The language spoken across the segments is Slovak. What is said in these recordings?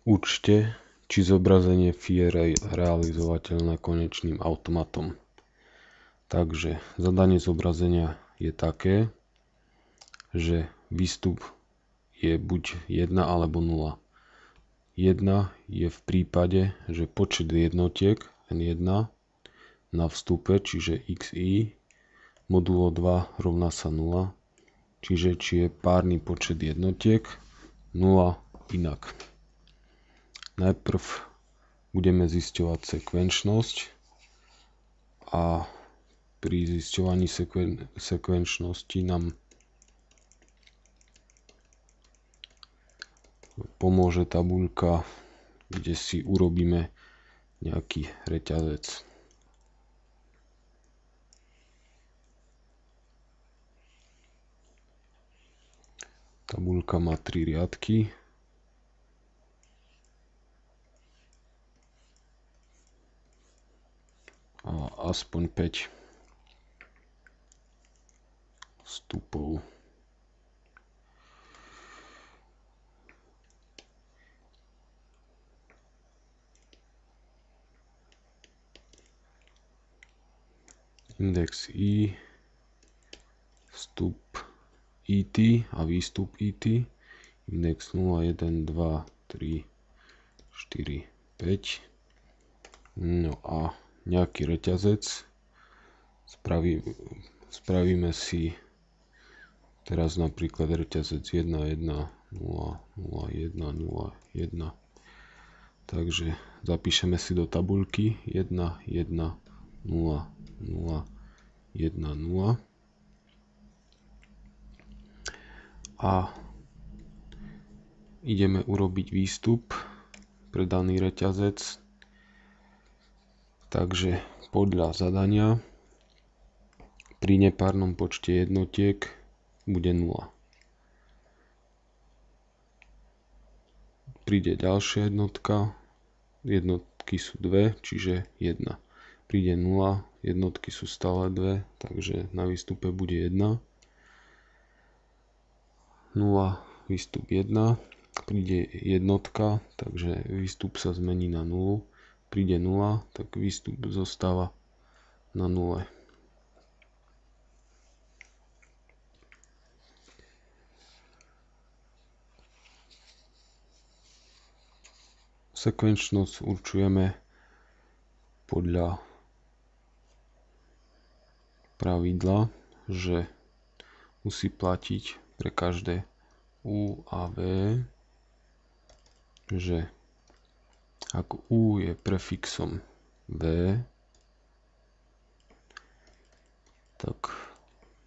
Určte, či zobrazenie phi je realizovateľné konečným automatom. Takže zadanie zobrazenia je také, že výstup je buď 1 alebo 0. 1 je v prípade, že počet jednotiek n1 na vstupe, čiže xi, modulo 2 rovná sa 0, čiže či je párny počet jednotiek 0 inak. Najprv budeme zisťovať sekvenčnosť a pri zisťovaní sekvenčnosti nám pomôže tabuľka, kde si urobíme nejaký reťazec. Tabuľka má 3 riadky. A aspoň 5 vstupov. Index i, vstup it a výstup it, index 0, 1, 2, 3, 4, 5. No a nejaký reťazec. Spravíme si teraz napríklad reťazec 1, 1, 0, 0, 1, 0, 1. Takže zapíšeme si do tabuľky 1, 1, 0, 0, 1, 0. A ideme urobiť výstup pre daný reťazec. Takže podľa zadania pri nepárnom počte jednotiek bude 0. Príde ďalšia jednotka, jednotky sú 2, čiže 1. Príde 0, jednotky sú stále 2, takže na výstupe bude 1. 0, výstup 1, príde jednotka, takže výstup sa zmení na 0. Príde 0, tak výstup zostáva na 0. Sekvenčnosť určujeme podľa pravidla, že musí platiť pre každé u a v, že ak u je prefixom v, tak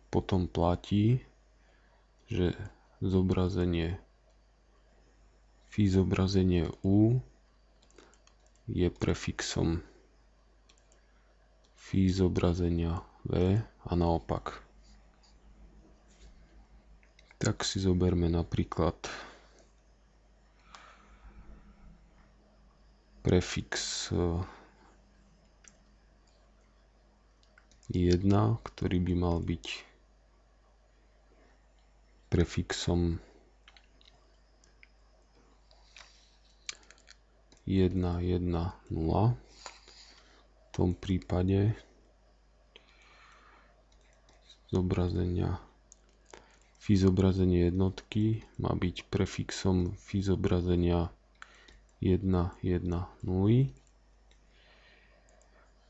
potom platí, že phi zobrazenie u je prefixom phi zobrazenia v a naopak. Tak si zoberme napríklad prefix 1, ktorý by mal byť prefixom 1, 1, 0. V tom prípade phi zobrazenie jednotky má byť prefixom phi zobrazenia 1, 1, 0.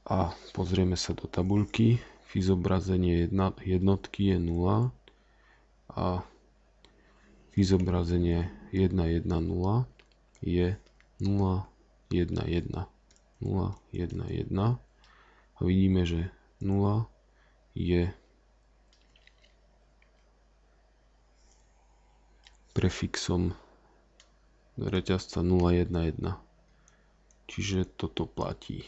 A pozrieme sa do tabuľky. Phi zobrazenie jednotky je 0 a phi zobrazenie 1, 1, 0 je 0, 1, 1, 0, 1, 1. A vidíme, že 0 je prefixom reťazca 0, 1, 1. Čiže toto platí.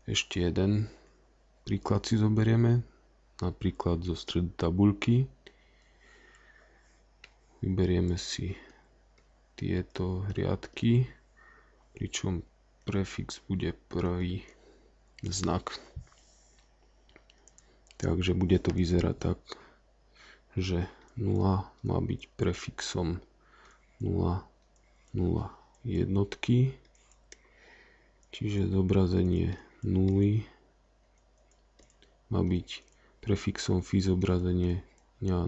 Ešte jeden príklad si zoberieme. Napríklad zo stredu tabuľky. Vyberieme si tieto riadky, pričom prefix bude prvý znak. Takže bude to vyzerať tak, že 0 má byť prefixom 0, 0 jednotky, čiže zobrazenie nuly má byť prefixom phi zobrazenie 0,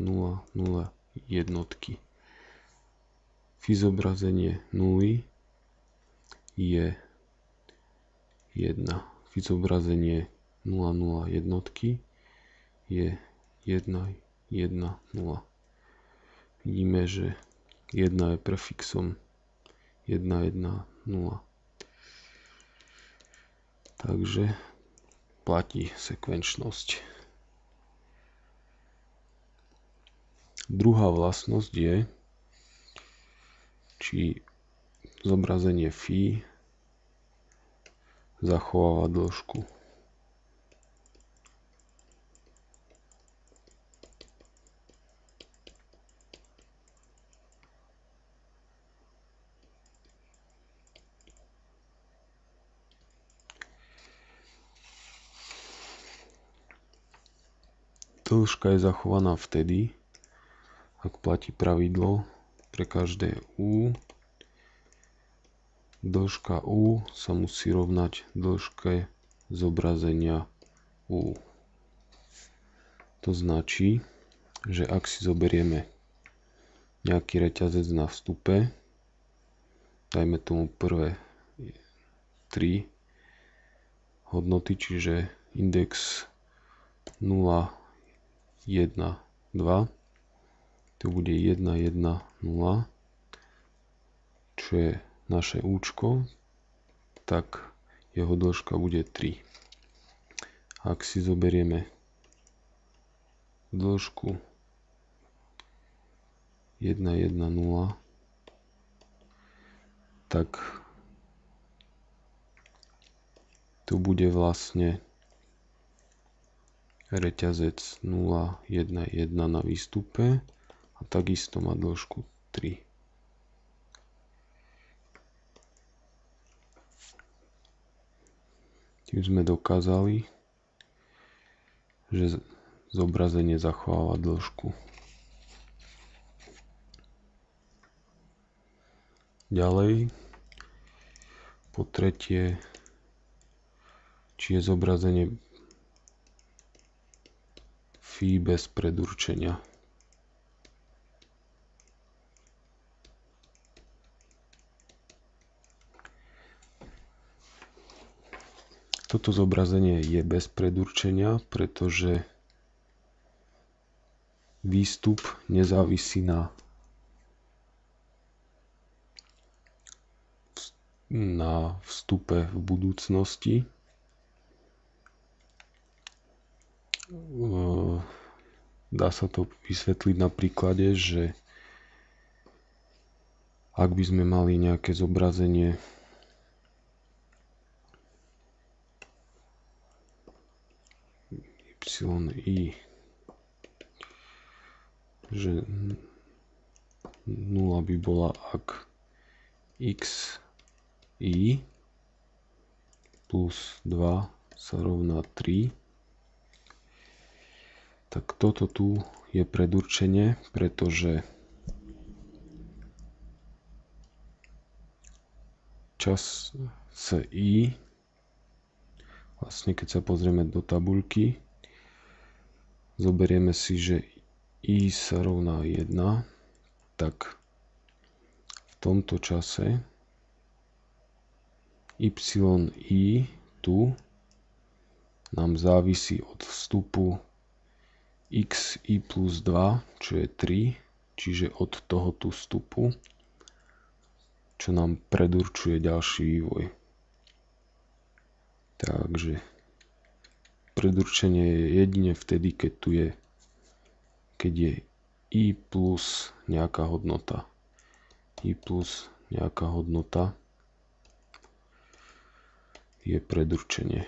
0 jednotky. Phi zobrazenie nuly je 1. Phi zobrazenie 0, 0 jednotky je 1, 1, 0. Vidíme, že 1 je prefixom 1, 1, 0. Takže platí sekvenčnosť. Druhá vlastnosť je, či zobrazenie phi zachováva dĺžku. Dĺžka je zachovaná vtedy, ak platí pravidlo pre každé u. Dĺžka u sa musí rovnať dĺžke zobrazenia u. To značí, že ak si zoberieme nejaký reťazec na vstupe, dajme tomu prvé 3 hodnoty, čiže index 0, 1, 2, to bude 1, 1, 0, čo je naše účko, tak jeho dĺžka bude 3. Ak si zoberieme dĺžku 1, 1, 0, tak to bude vlastne reťazec 0, 1, 1 na výstupe a takisto má dĺžku 3. Tým sme dokázali, že zobrazenie zachováva dĺžku. Ďalej, po tretie, či je zobrazenie phi bez predurčenia. Toto zobrazenie je bez predurčenia, pretože výstup nezávisí na vstupe v budúcnosti. Dá sa to vysvetliť na príklade, že ak by sme mali nejaké zobrazenie y, že 0 by bola, ak x y plus 2 sa rovná 3, tak toto tu je predurčenie, pretože čas y, vlastne keď sa pozrieme do tabuľky, zoberieme si, že y sa rovná 1, tak v tomto čase y tu nám závisí od vstupu x y plus 2, čo je 3, čiže od tohoto vstupu, čo nám predurčuje ďalší vývoj. Takže predurčenie je jedine vtedy, keď je y plus nejaká hodnota. Y plus nejaká hodnota je predurčenie.